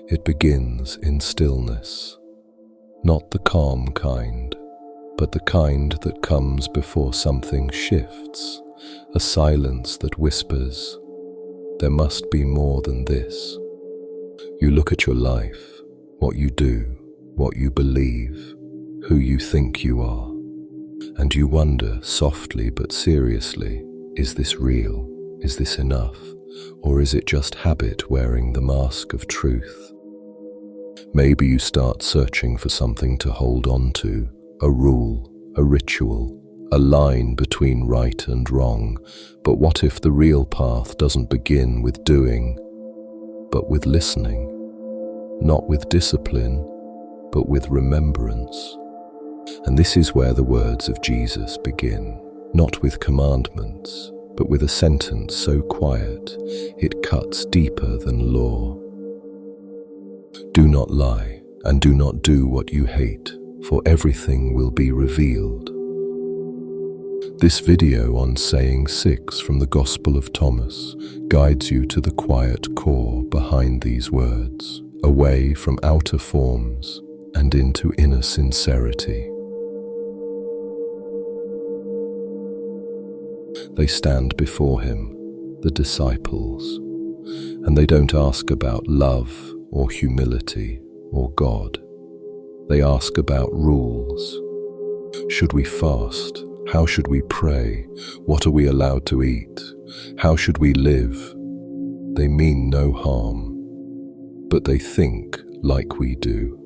It begins in stillness, not the calm kind, but the kind that comes before something shifts, a silence that whispers, "There must be more than this." You look at your life, what you do, what you believe, who you think you are, and you wonder softly but seriously, is this real? Is this enough? Or is it just habit wearing the mask of truth? Maybe you start searching for something to hold on to, a rule, a ritual, a line between right and wrong. But what if the real path doesn't begin with doing, but with listening? Not with discipline, but with remembrance. And this is where the words of Jesus begin, not with commandments, but with a sentence so quiet it cuts deeper than law. Do not lie, and do not do what you hate, for everything will be revealed. This video on saying 6 from the Gospel of Thomas guides you to the quiet core behind these words, away from outer forms and into inner sincerity. They stand before him, the disciples, and they don't ask about love or humility or God. They ask about rules. Should we fast? How should we pray? What are we allowed to eat? How should we live? They mean no harm, but they think like we do.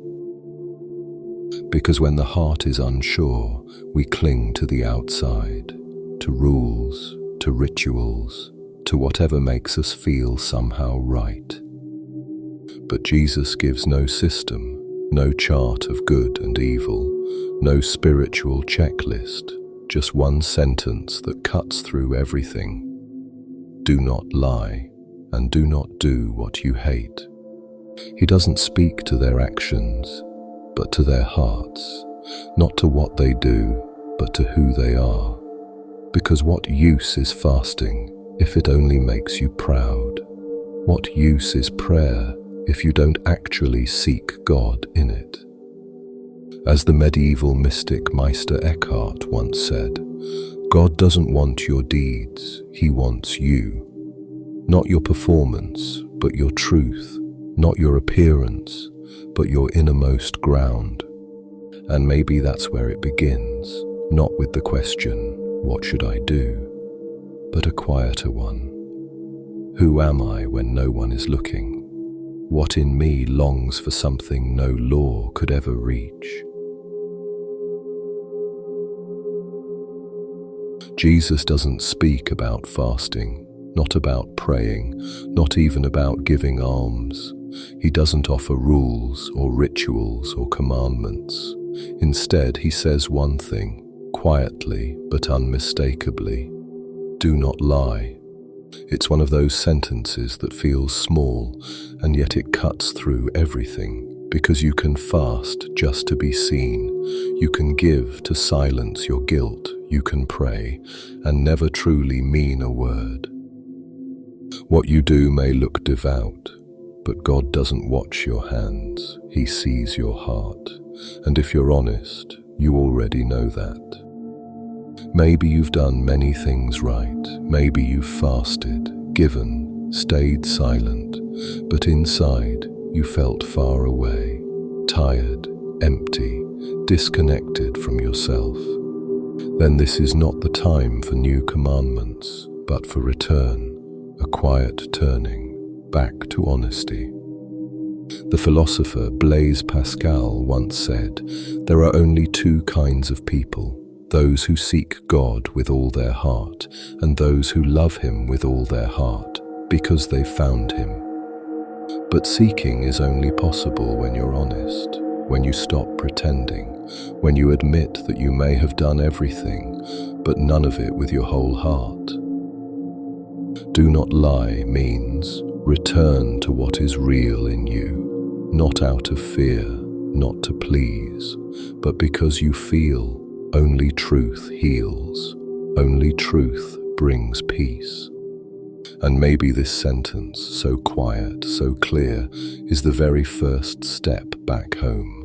Because when the heart is unsure, we cling to the outside, to rules, to rituals, to whatever makes us feel somehow right. But Jesus gives no system, no chart of good and evil, no spiritual checklist, just one sentence that cuts through everything. Do not lie, and do not do what you hate. He doesn't speak to their actions, but to their hearts, not to what they do, but to who they are. Because what use is fasting if it only makes you proud? What use is prayer if you don't actually seek God in it? As the medieval mystic Meister Eckhart once said, God doesn't want your deeds, he wants you. Not your performance, but your truth. Not your appearance, but your innermost ground. And maybe that's where it begins, not with the question, what should I do? But a quieter one. Who am I when no one is looking? What in me longs for something no law could ever reach? Jesus doesn't speak about fasting, not about praying, not even about giving alms. He doesn't offer rules or rituals or commandments. Instead, he says one thing, quietly but unmistakably: do not lie. It's one of those sentences that feels small, and yet it cuts through everything, because you can fast just to be seen. You can give to silence your guilt. You can pray and never truly mean a word. What you do may look devout, but God doesn't watch your hands. He sees your heart. And if you're honest, you already know that. Maybe you've done many things right. Maybe you've fasted, given, stayed silent, but inside you felt far away, tired, empty, disconnected from yourself. Then this is not the time for new commandments, but for return, a quiet turning back to honesty. The philosopher Blaise Pascal once said, there are only two kinds of people, those who seek God with all their heart, and those who love him with all their heart, because they've found him. But seeking is only possible when you're honest, when you stop pretending, when you admit that you may have done everything, but none of it with your whole heart. Do not lie means return to what is real in you, not out of fear, not to please, but because you feel only truth heals, only truth brings peace. And maybe this sentence, so quiet, so clear, is the very first step back home.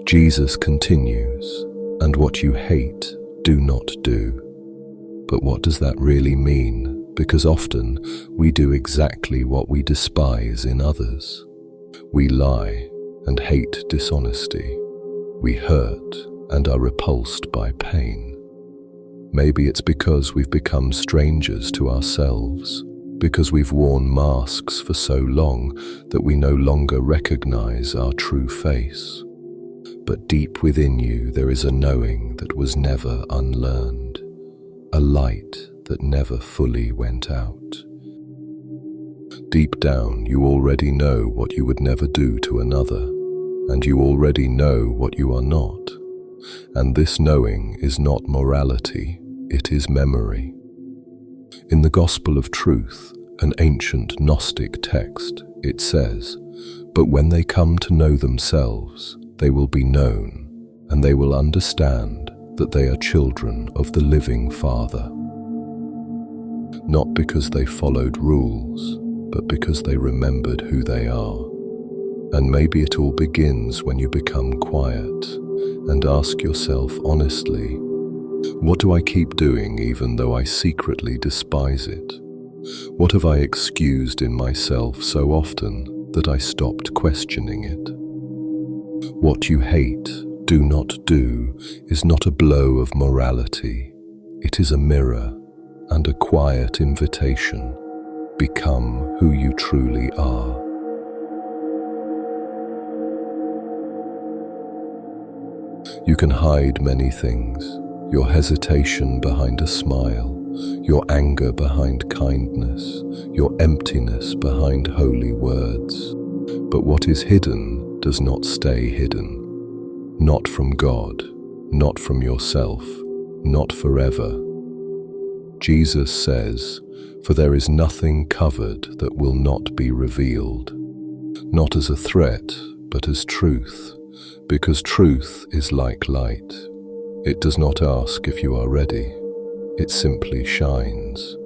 Jesus continues, "And what you hate, do not do." But what does that really mean? Because often we do exactly what we despise in others. We lie and hate dishonesty. We hurt and are repulsed by pain. Maybe it's because we've become strangers to ourselves, because we've worn masks for so long that we no longer recognize our true face. But deep within you there is a knowing that was never unlearned, a light that never fully went out. Deep down you already know what you would never do to another, and you already know what you are not. And this knowing is not morality, it is memory. In the Gospel of Truth, an ancient Gnostic text, it says, "But when they come to know themselves, they will be known, and they will understand that they are children of the living Father." Not because they followed rules, but because they remembered who they are. And maybe it all begins when you become quiet and ask yourself honestly, what do I keep doing even though I secretly despise it? What have I excused in myself so often that I stopped questioning it? What you hate, do not do, is not a blow of morality. It is a mirror and a quiet invitation. Become who you truly are. You can hide many things, your hesitation behind a smile, your anger behind kindness, your emptiness behind holy words. But what is hidden does not stay hidden. Not from God, not from yourself, not forever. Jesus says, "For there is nothing covered that will not be revealed." Not as a threat, but as truth, because truth is like light. It does not ask if you are ready, it simply shines.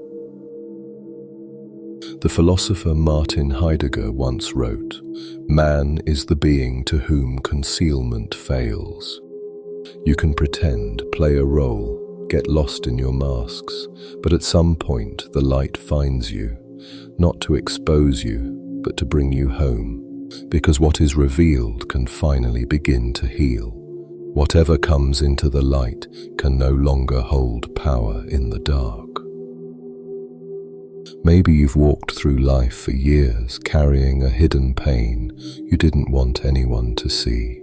The philosopher Martin Heidegger once wrote, "Man is the being to whom concealment fails." You can pretend, play a role, get lost in your masks, but at some point the light finds you, not to expose you, but to bring you home, because what is revealed can finally begin to heal. Whatever comes into the light can no longer hold power in the dark. Maybe you've walked through life for years carrying a hidden pain you didn't want anyone to see.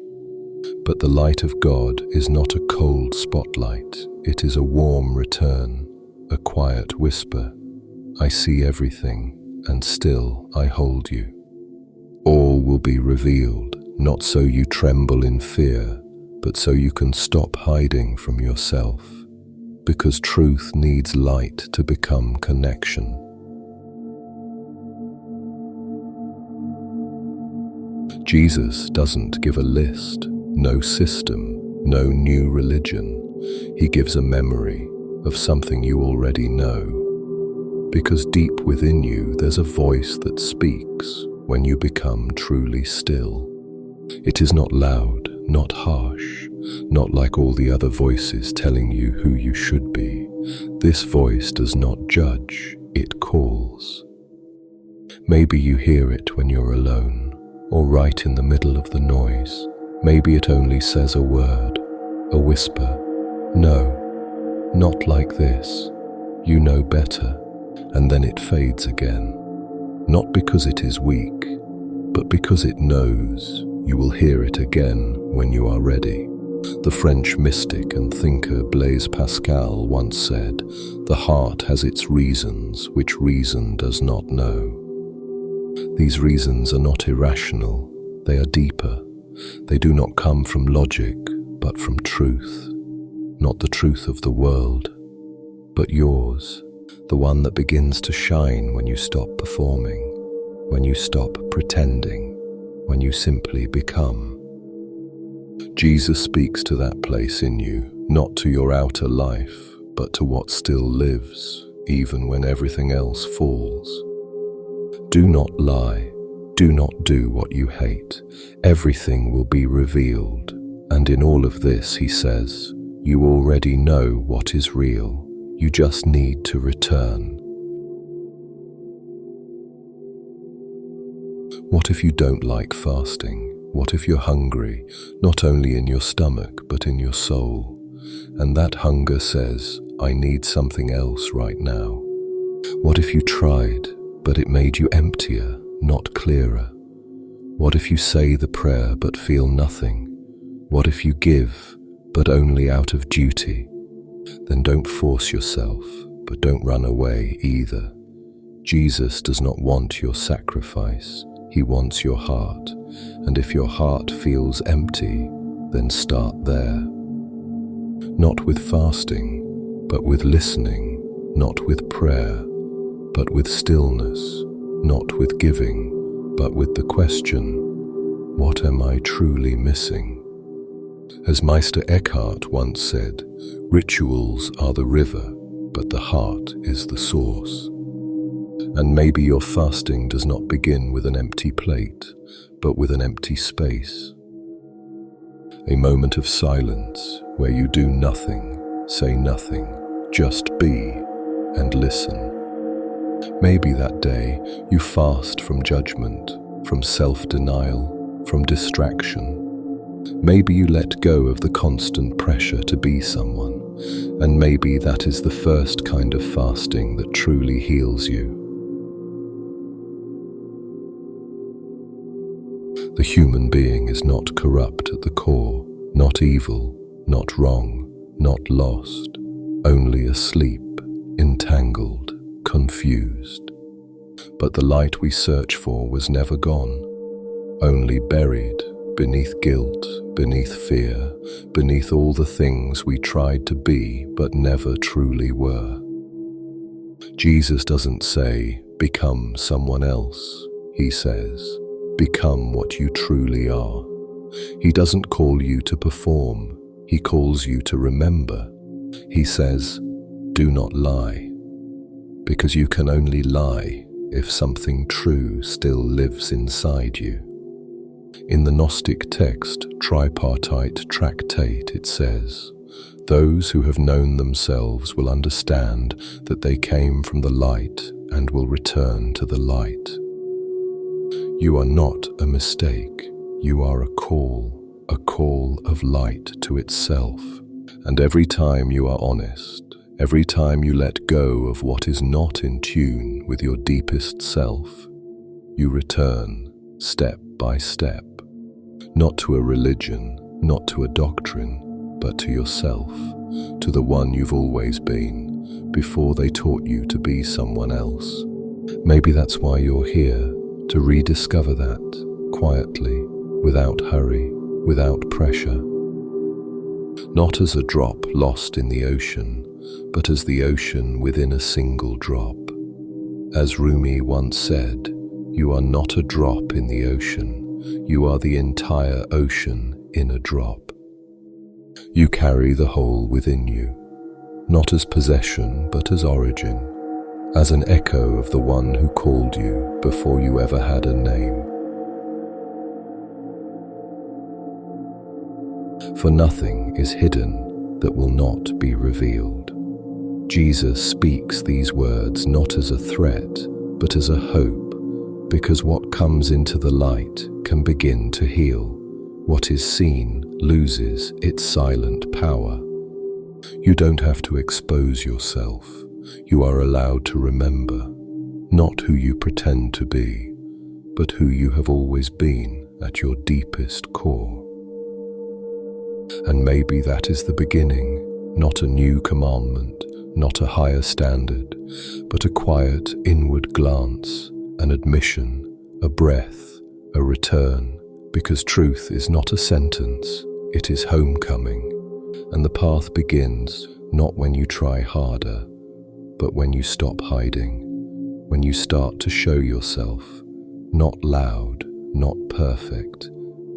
But the light of God is not a cold spotlight, it is a warm return, a quiet whisper. "I see everything, and still I hold you." All will be revealed, not so you tremble in fear, but so you can stop hiding from yourself, because truth needs light to become connection. Jesus doesn't give a list, no system, no new religion. He gives a memory of something you already know, because deep within you there's a voice that speaks when you become truly still. It is not loud, not harsh, not like all the other voices telling you who you should be. This voice does not judge, it calls. Maybe you hear it when you're alone, or right in the middle of the noise. Maybe it only says a word, a whisper. "No, not like this. You know better." And then it fades again. Not because it is weak, but because it knows you will hear it again when you are ready. The French mystic and thinker Blaise Pascal once said, "The heart has its reasons which reason does not know." These reasons are not irrational, they are deeper. They do not come from logic, but from truth. Not the truth of the world, but yours, the one that begins to shine when you stop performing, when you stop pretending, when you simply become. Jesus speaks to that place in you, not to your outer life, but to what still lives, even when everything else falls. Do not lie. Do not do what you hate. Everything will be revealed. And in all of this, he says, you already know what is real. You just need to return. What if you don't like fasting? What if you're hungry, not only in your stomach, but in your soul? And that hunger says, I need something else right now. What if you tried, but it made you emptier, not clearer? What if you say the prayer but feel nothing? What if you give, but only out of duty? Then don't force yourself, but don't run away either. Jesus does not want your sacrifice. He wants your heart. And if your heart feels empty, then start there. Not with fasting, but with listening. Not with prayer, but with stillness. Not with giving, but with the question, what am I truly missing? As Meister Eckhart once said, rituals are the river, but the heart is the source. And maybe your fasting does not begin with an empty plate, but with an empty space. A moment of silence where you do nothing, say nothing, just be and listen. Maybe that day you fast from judgment, from self-denial, from distraction. Maybe you let go of the constant pressure to be someone, and maybe that is the first kind of fasting that truly heals you. The human being is not corrupt at the core, not evil, not wrong, not lost, only asleep, entangled, confused. But the light we search for was never gone, only buried beneath guilt, beneath fear, beneath all the things we tried to be but never truly were. Jesus doesn't say, become someone else. He says, become what you truly are. He doesn't call you to perform. He calls you to remember. He says, do not lie, because you can only lie if something true still lives inside you. In the Gnostic text, Tripartite Tractate, it says, those who have known themselves will understand that they came from the light and will return to the light. You are not a mistake. You are a call of light to itself. And every time you are honest, every time you let go of what is not in tune with your deepest self, you return step by step, not to a religion, not to a doctrine, but to yourself, to the one you've always been, before they taught you to be someone else. Maybe that's why you're here, to rediscover that, quietly, without hurry, without pressure. Not as a drop lost in the ocean, but as the ocean within a single drop. As Rumi once said, you are not a drop in the ocean, you are the entire ocean in a drop. You carry the whole within you, not as possession but as origin, as an echo of the one who called you before you ever had a name. For nothing is hidden that will not be revealed. Jesus speaks these words not as a threat, but as a hope, because what comes into the light can begin to heal. What is seen loses its silent power. You don't have to expose yourself. You are allowed to remember, not who you pretend to be, but who you have always been at your deepest core. And maybe that is the beginning, not a new commandment, not a higher standard, but a quiet inward glance, an admission, a breath, a return, because truth is not a sentence, it is homecoming, and the path begins not when you try harder, but when you stop hiding, when you start to show yourself, not loud, not perfect,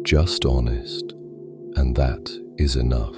just honest, and that is enough.